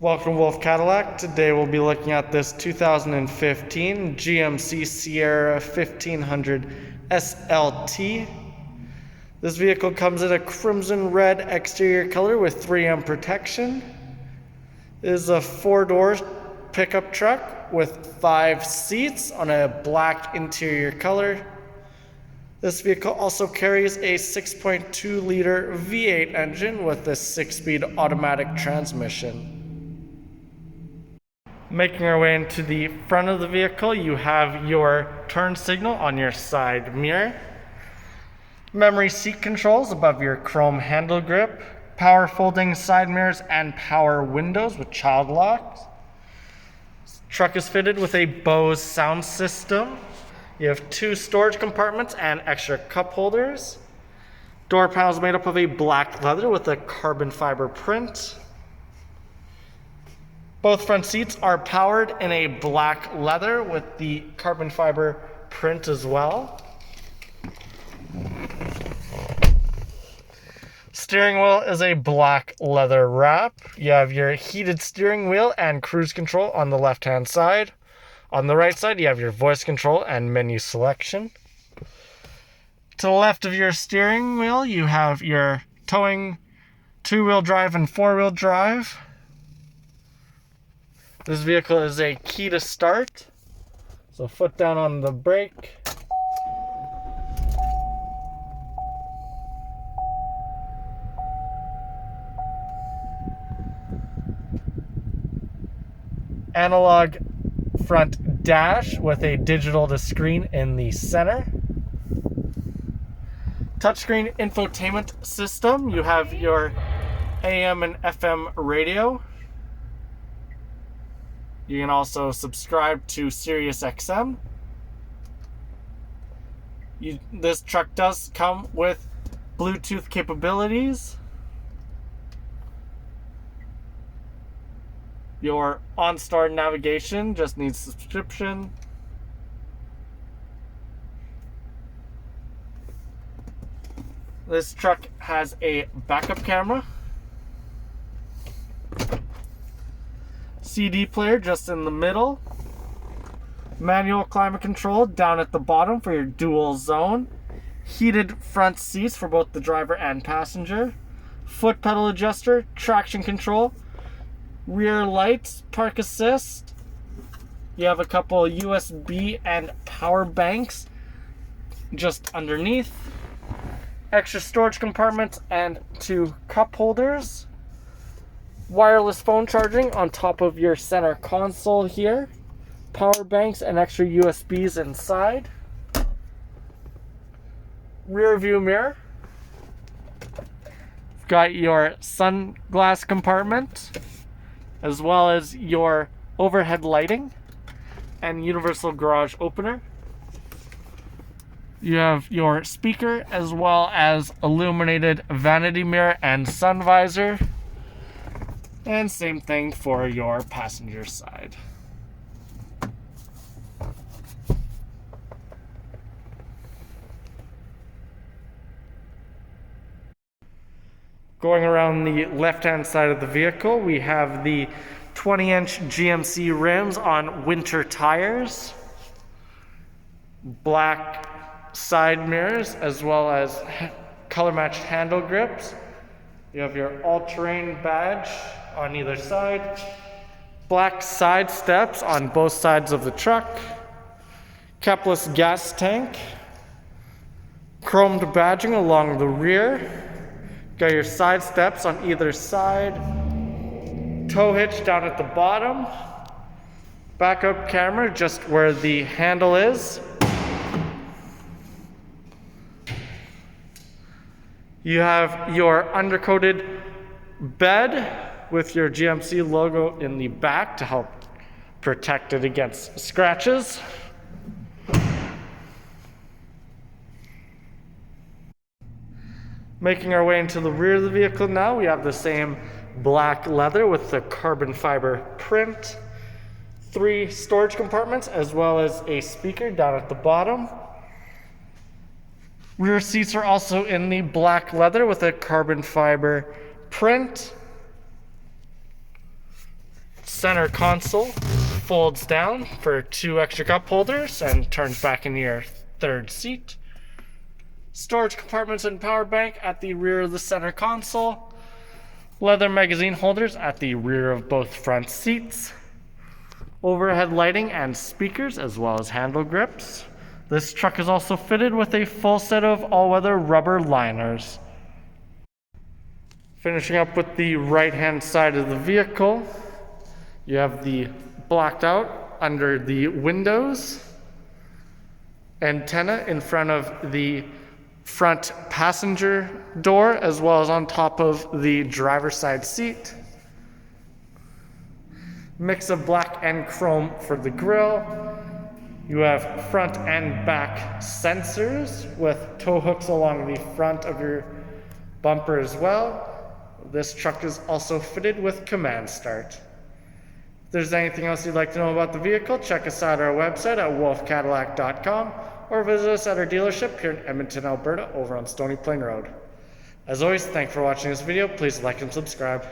Welcome to Wolfe Cadillac. Today we'll be looking at this 2015 GMC Sierra 1500 SLT. This vehicle comes in a crimson red exterior color with 3M protection. It is a 4-door pickup truck with 5 seats on a black interior color. This vehicle also carries a 6.2 liter V8 engine with a 6-speed automatic transmission. Making our way into the front of the vehicle, you have your turn signal on your side mirror, memory seat controls above your chrome handle grip, power folding side mirrors, and power windows with child locks. This truck is fitted with a Bose sound system. You have 2 storage compartments and extra cup holders. Door panels made up of a black leather with a carbon fiber print. Both front seats are powered in a black leather with the carbon fiber print as well. Steering wheel is a black leather wrap. You have your heated steering wheel and cruise control on the left-hand side. On the right side, you have your voice control and menu selection. To the left of your steering wheel, you have your towing, 2-wheel drive and 4-wheel drive. This vehicle is a key to start, so foot down on the brake. Analog front dash with a digital to screen in the center. Touchscreen infotainment system. You have your AM and FM radio. You can also subscribe to Sirius XM. This truck does come with Bluetooth capabilities. Your OnStar navigation just needs subscription. This truck has a backup camera. CD player just in the middle. Manual climate control down at the bottom for your dual zone. Heated front seats for both the driver and passenger. Foot pedal adjuster, traction control, rear lights, park assist. You have a couple USB and power banks just underneath. Extra storage compartments and 2 cup holders. Wireless phone charging on top of your center console here. Power banks and extra USBs inside. Rear view mirror. You've got your sunglass compartment, as well as your overhead lighting and universal garage opener. You have your speaker, as well as illuminated vanity mirror and sun visor. And same thing for your passenger side. Going around the left-hand side of the vehicle, we have the 20-inch GMC rims on winter tires, black side mirrors, as well as color-matched handle grips. You have your all-terrain badge on either side, black side steps on both sides of the truck, capless gas tank, chromed badging along the rear, got your side steps on either side, tow hitch down at the bottom, backup camera just where the handle is. You have your undercoated bed with your GMC logo in the back to help protect it against scratches. Making our way into the rear of the vehicle now, we have the same black leather with the carbon fiber print. 3 storage compartments, as well as a speaker down at the bottom. Rear seats are also in the black leather with a carbon fiber print. center console folds down for 2 extra cup holders and turns back into your third seat. Storage compartments and power bank at the rear of the center console. Leather magazine holders at the rear of both front seats. Overhead lighting and speakers, as well as handle grips. This truck is also fitted with a full set of all-weather rubber liners. Finishing up with the right-hand side of the vehicle, you have the blacked out under the windows antenna in front of the front passenger door, as well as on top of the driver's side seat. Mix of black and chrome for the grille. You have front and back sensors with tow hooks along the front of your bumper as well. This truck is also fitted with command start. If there's anything else you'd like to know about the vehicle, check us out at our website at wolfecadillac.com or visit us at our dealership here in Edmonton, Alberta over on Stony Plain Rd. As always, thanks for watching this video. Please like and subscribe.